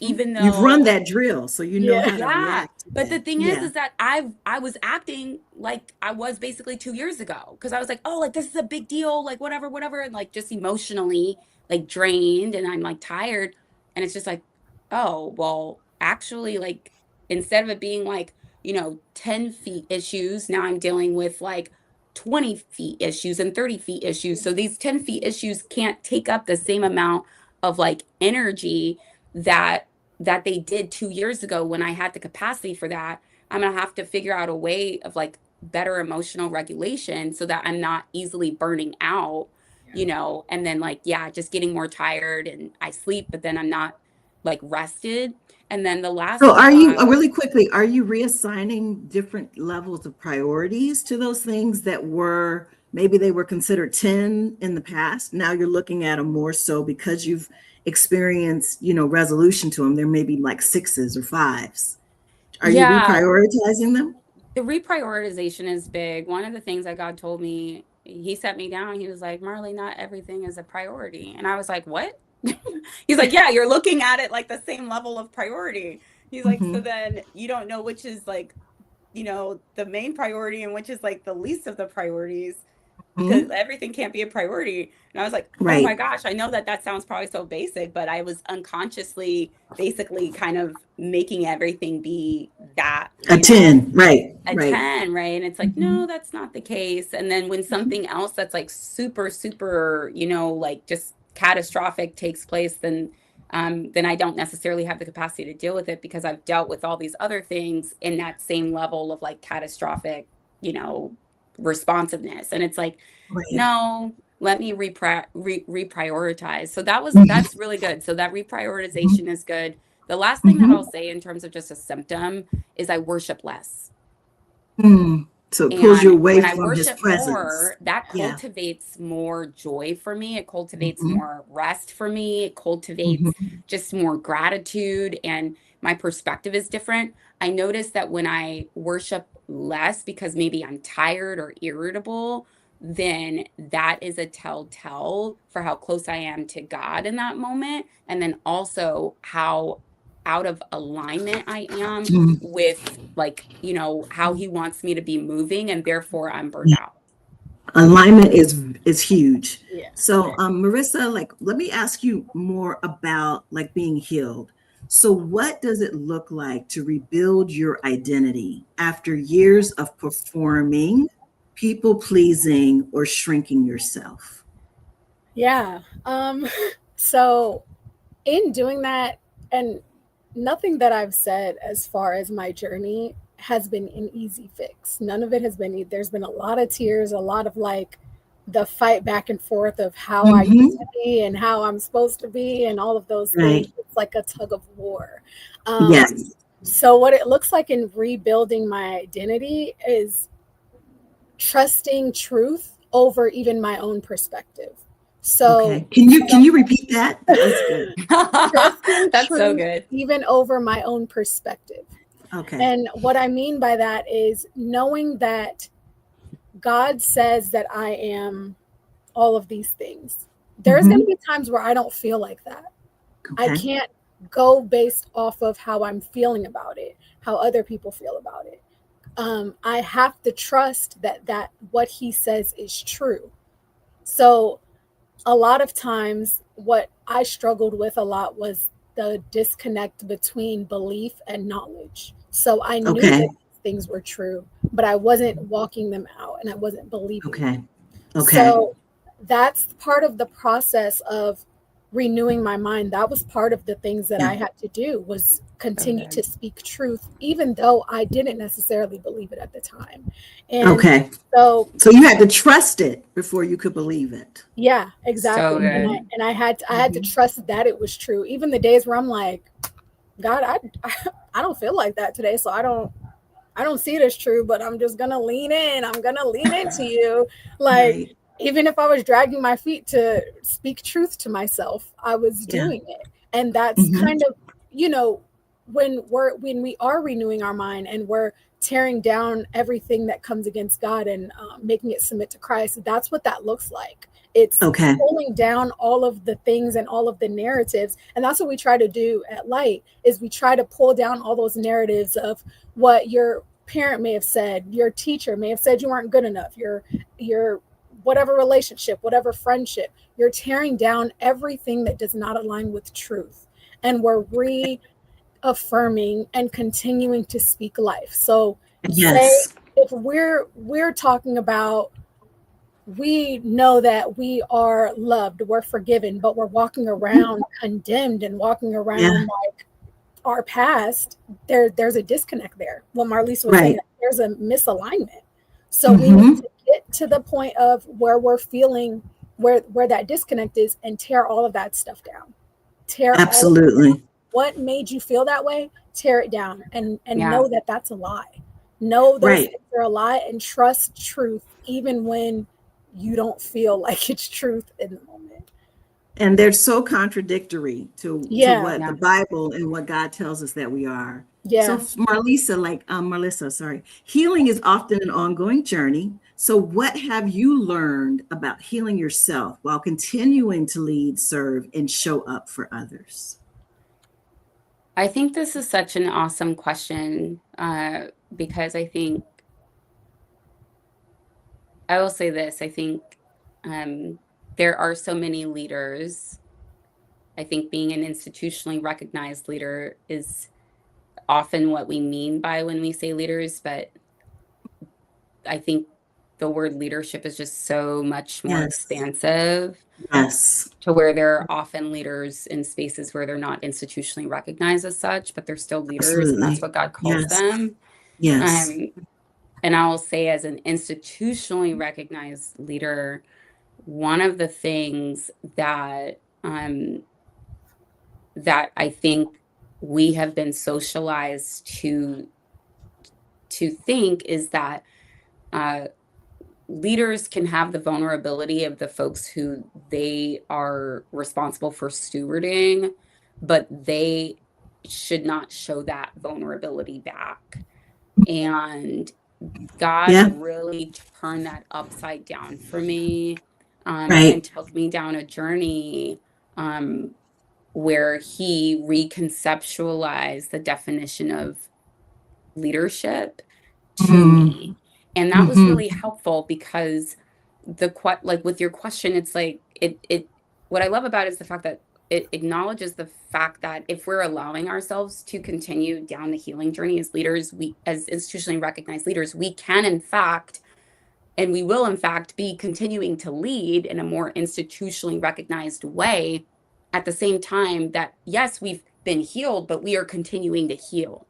even though You've run that drill, so you know Yeah. how to yeah. react to But the that. thing Yeah. is that I was acting like I was basically 2 years ago, because I was like, oh, like, this is a big deal, like, whatever, and like just emotionally like drained, and I'm like tired, and it's just like, oh, well, actually, like, instead of it being like, you know, 10 feet issues, now I'm dealing with like 20 feet issues and 30 feet issues. So these 10 feet issues can't take up the same amount of like energy that they did 2 years ago when I had the capacity for that. I'm gonna have to figure out a way of like better emotional regulation, so that I'm not easily burning out, you know, and then like, yeah, just getting more tired, and I sleep, but then I'm not like rested. And then the last So are you, spot, really quickly, are you reassigning different levels of priorities to those things that were, maybe they were considered 10 in the past? Now you're looking at them more so because you've experienced, resolution to them. There may be like 6s or 5s. Are you yeah, reprioritizing them? the reprioritization is big. One of the things that God told me, he set me down, he was like, Marley, not everything is a priority. And I was like, what? He's like, yeah, you're looking at it like the same level of priority. He's like, so Mhm. then you don't know which is like, you know, the main priority and which is like the least of the priorities. because everything can't be a priority. And I was like, oh Right. my gosh, I know that sounds probably so basic, but I was unconsciously basically kind of making everything be that, A 10, right. a Right. 10, right? And it's like, no, that's not the case. And then when something else that's like super, super, like just catastrophic takes place, then I don't necessarily have the capacity to deal with it because I've dealt with all these other things in that same level of like catastrophic, responsiveness. And it's like, Right. no, let me reprioritize. So that's really good. So that reprioritization is good. The last thing that I'll say in terms of just a symptom is I worship less. So it pulls you And away when I from his worship presence. more, that Yeah. cultivates more joy for me. It cultivates more rest for me. It cultivates just more gratitude, and my perspective is different. I notice that when I worship less because maybe I'm tired or irritable, then that is a telltale for how close I am to God in that moment. And then also how out of alignment I am with like, how he wants me to be moving, and therefore I'm burned out. Alignment is huge. Yeah. So Marissa, like, let me ask you more about like being healed. So what does it look like to rebuild your identity after years of performing, people pleasing, or shrinking yourself? Yeah. So in doing that, and nothing that I've said as far as my journey has been an easy fix. None of it has been, there's been a lot of tears, a lot of like the fight back and forth of how I used to be and how I'm supposed to be and all of those things. It's like a tug of war. Yes. So what it looks like in rebuilding my identity is trusting truth over even my own perspective. So okay. Can you repeat that? That's good. That's so good. Even over my own perspective. Okay. And what I mean by that is knowing that God says that I am all of these things. There's going to be times where I don't feel like that. Okay. I can't go based off of how I'm feeling about it, how other people feel about it. I have to trust that what he says is true. So a lot of times what I struggled with a lot was the disconnect between belief and knowledge. So I knew that these things were true, but I wasn't walking them out and I wasn't believing them. So that's part of the process of renewing my mind. That was part of the things that I had to do, was continue to speak truth, even though I didn't necessarily believe it at the time. And so you had to trust it before you could believe it. Yeah, exactly. So and I had to trust that it was true. Even the days where I'm like, God, I don't feel like that today, so I don't see it as true, but I'm just gonna lean in. I'm gonna lean into you. Like, even if I was dragging my feet to speak truth to myself, I was doing it. And that's kind of, when we are renewing our mind and we're tearing down everything that comes against God and making it submit to Christ, that's what that looks like. It's pulling down all of the things and all of the narratives. And that's what we try to do at Light, is we try to pull down all those narratives of what your parent may have said, your teacher may have said you weren't good enough, your whatever relationship, whatever friendship. You're tearing down everything that does not align with truth. And we're reaffirming and continuing to speak life. So say if we're talking about, we know that we are loved, we're forgiven, but we're walking around condemned and walking around like our past, there's a disconnect there. What Marlisa was saying, there's a misalignment. So we need to get to the point of where we're feeling where that disconnect is and tear all of that stuff down. Absolutely. What made you feel that way? Tear it down and know that that's a lie. Know those things are a lie and trust truth even when you don't feel like it's truth in the moment. And they're so contradictory to what the Bible and what God tells us that we are. So Marlisa, healing is often an ongoing journey. So what have you learned about healing yourself while continuing to lead, serve, and show up for others? I think this is such an awesome question because I think I will say this. I think there are so many leaders. I think being an institutionally recognized leader is often what we mean by when we say leaders, but I think the word leadership is just so much more Yes. expansive Yes. to where there are often leaders in spaces where they're not institutionally recognized as such, but they're still leaders, and that's Absolutely. what God calls Yes. them. Yes. And I will say, as an institutionally recognized leader, one of the things that that I think we have been socialized to think is that leaders can have the vulnerability of the folks who they are responsible for stewarding, but they should not show that vulnerability back. And God Yeah. really turned that upside down for me, and Right. took me down a journey where he reconceptualized the definition of leadership to me. And that was really helpful because like with your question, it's like it what I love about it is the fact that it acknowledges the fact that if we're allowing ourselves to continue down the healing journey as leaders, we as institutionally recognized leaders, we can in fact and we will in fact be continuing to lead in a more institutionally recognized way at the same time that yes, we've been healed, but we are continuing to heal.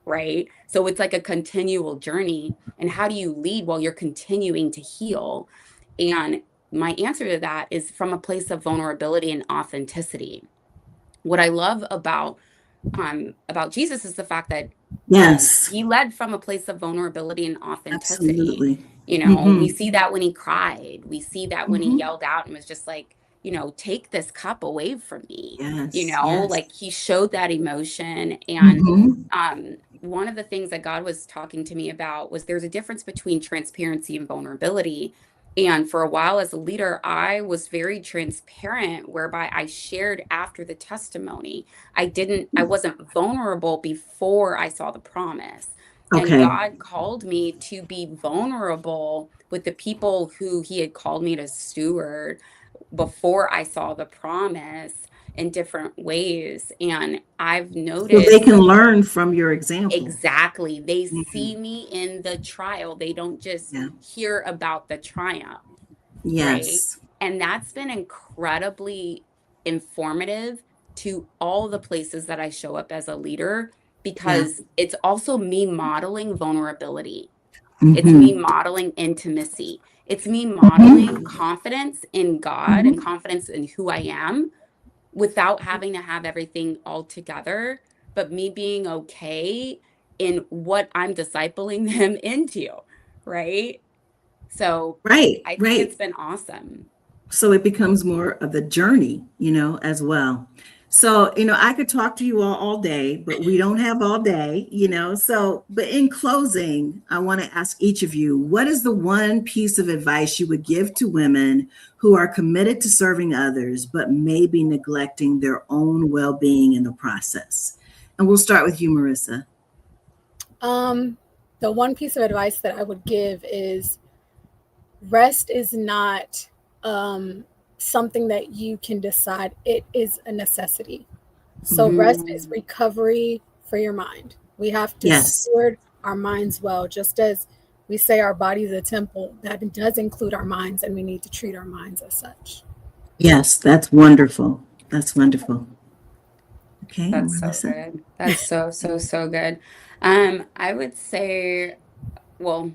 Right? So it's like a continual journey. And how do you lead while you're continuing to heal? And my answer to that is from a place of vulnerability and authenticity. What I love about Jesus is the fact that Yes. he led from a place of vulnerability and authenticity. Absolutely. You know, we see that when he cried. We see that when he yelled out and was just like, you know, take this cup away from me. Yes. You know, Yes. like he showed that emotion. And one of the things that God was talking to me about was there's a difference between transparency and vulnerability. And for a while as a leader, I was very transparent, whereby I shared after the testimony. I wasn't vulnerable before I saw the promise. And Okay. God called me to be vulnerable with the people who he had called me to steward before I saw the promise in different ways. And I've So they noticed can learn from your example. exactly, they see me in the trial. They don't just Yeah. hear about the triumph. Right? Yes. And that's been incredibly informative to all the places that I show up as a leader because it's also me modeling vulnerability. It's me modeling intimacy. It's me modeling confidence in God and confidence in who I am without having to have everything all together, but me being okay in what I'm discipling them into, right? So Right. I think Right. it's been awesome. So it becomes more of a journey, as well. So, I could talk to you all day, but we don't have all day, So, but in closing, I want to ask each of you, what is the one piece of advice you would give to women who are committed to serving others, but maybe neglecting their own well-being in the process? And we'll start with you, Marissa. The one piece of advice that I would give is rest is not something that you can decide. It is a necessity. So rest is recovery for your mind. We have to steward our minds well, just as we say our body is a temple. That does include our minds, and we need to treat our minds as such. Yes, that's wonderful. That's wonderful. Okay, That's Marissa. so good. That's so good. I would say, well,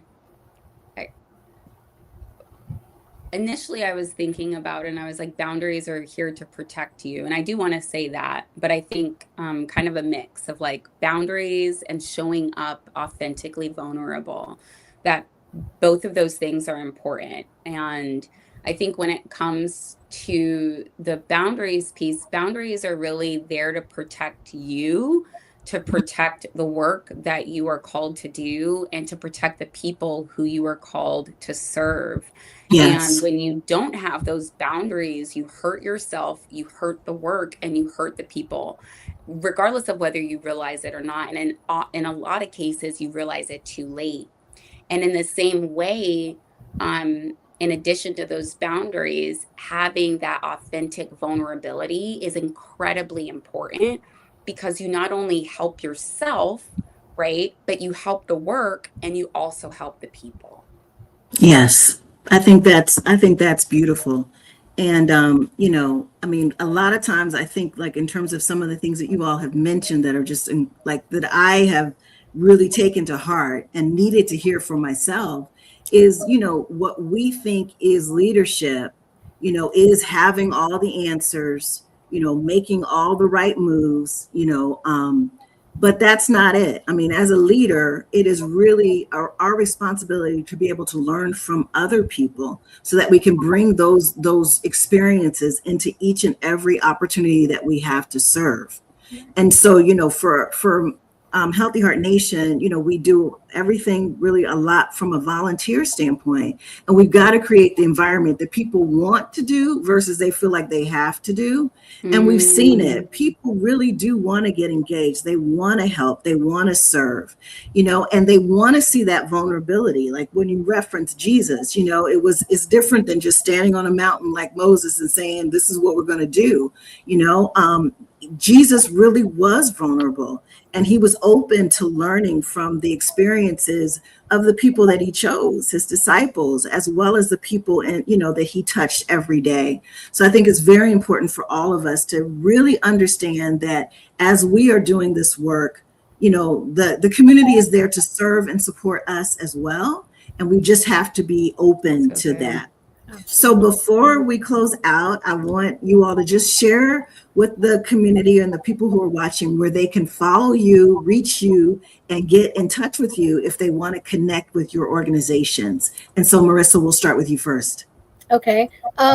initially I was thinking about it and I was like, boundaries are here to protect you. And I do want to say that, but I think kind of a mix of like boundaries and showing up authentically vulnerable, that both of those things are important. And I think when it comes to the boundaries piece, boundaries are really there to protect you, to protect the work that you are called to do, and to protect the people who you are called to serve. Yes. And when you don't have those boundaries, you hurt yourself, you hurt the work, and you hurt the people, regardless of whether you realize it or not. And in a lot of cases, you realize it too late. And in the same way, in addition to those boundaries, having that authentic vulnerability is incredibly important, because you not only help yourself, right, but you help the work and you also help the people. Yes, I think that's beautiful. And I mean, a lot of times I think, like, in terms of some of the things that you all have mentioned that are just like that I have really taken to heart and needed to hear for myself is, what we think is leadership, is having all the answers, making all the right moves, but that's not it. I mean, as a leader, it is really our responsibility to be able to learn from other people so that we can bring those experiences into each and every opportunity that we have to serve. And so, for Healthy Heart Nation, we do everything really a lot from a volunteer standpoint, and we've got to create the environment that people want to do versus they feel like they have to do. And we've seen it. People really do want to get engaged. They want to help. They want to serve, and they want to see that vulnerability. Like when you reference Jesus, it's different than just standing on a mountain like Moses and saying, this is what we're going to do. Jesus really was vulnerable, and he was open to learning from the experiences of the people that he chose, his disciples, as well as the people that he touched every day. So I think it's very important for all of us to really understand that as we are doing this work, the community is there to serve and support us as well. And we just have to be open to that. So before we close out, I want you all to just share with the community and the people who are watching where they can follow you, reach you, and get in touch with you if they want to connect with your organizations. And so, Marissa, we'll start with you first. Okay.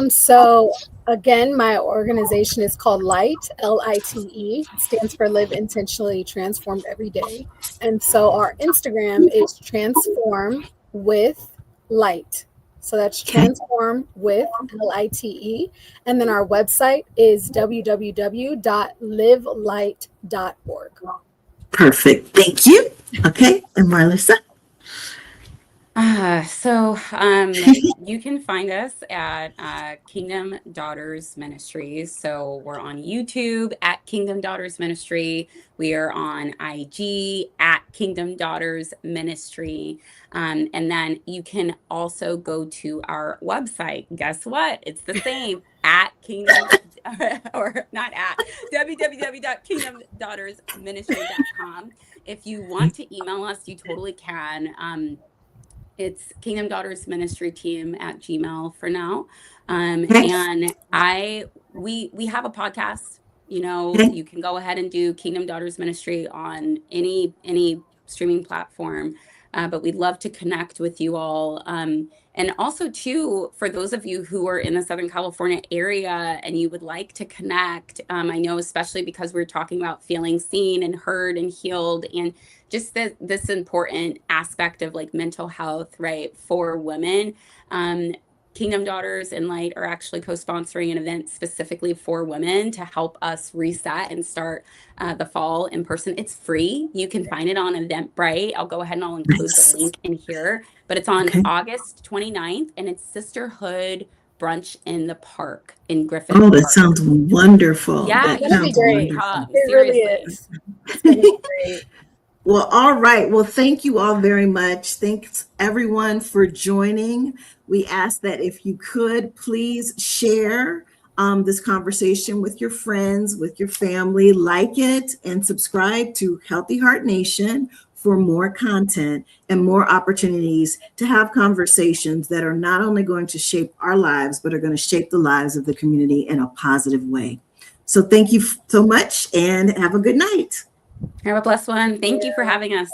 So again, my organization is called LITE, LITE. It stands for Live Intentionally Transformed Every Day. And so our Instagram is Transform with Light. So that's Transform with LITE. And then our website is www.livelight.org. Perfect. Thank you. Okay. And Marlissa? So you can find us at Kingdom Daughters Ministries. So we're on YouTube at Kingdom Daughters Ministry. We are on IG at Kingdom Daughters Ministry. And then you can also go to our website. Guess what? It's the same at Kingdom, or not at, www.kingdomdaughtersministry.com. If you want to email us, you totally can. It's Kingdom Daughters Ministry Team at Gmail for now. And we have a podcast. You can go ahead and do Kingdom Daughters Ministry on any streaming platform. But we'd love to connect with you all. And also, too, for those of you who are in the Southern California area and you would like to connect, I know especially because we're talking about feeling seen and heard and healed, and just this important aspect of like mental health, right, for women. Kingdom Daughters and Light are actually co-sponsoring an event specifically for women to help us reset and start the fall in person. It's free. You can find it on Eventbrite. I'll go ahead and I'll include the link in here. But it's on August 29th, and it's Sisterhood Brunch in the Park in Griffith. Oh, that sounds wonderful. Yeah, it's gonna be great. It really is. It's gonna be great. Well, all right. Well, thank you all very much. Thanks everyone for joining. We ask that if you could please share this conversation with your friends, with your family, like it, and subscribe to Healthy Heart Nation for more content and more opportunities to have conversations that are not only going to shape our lives, but are going to shape the lives of the community in a positive way. So thank you so much and have a good night. Have a blessed one. Thank you for having us.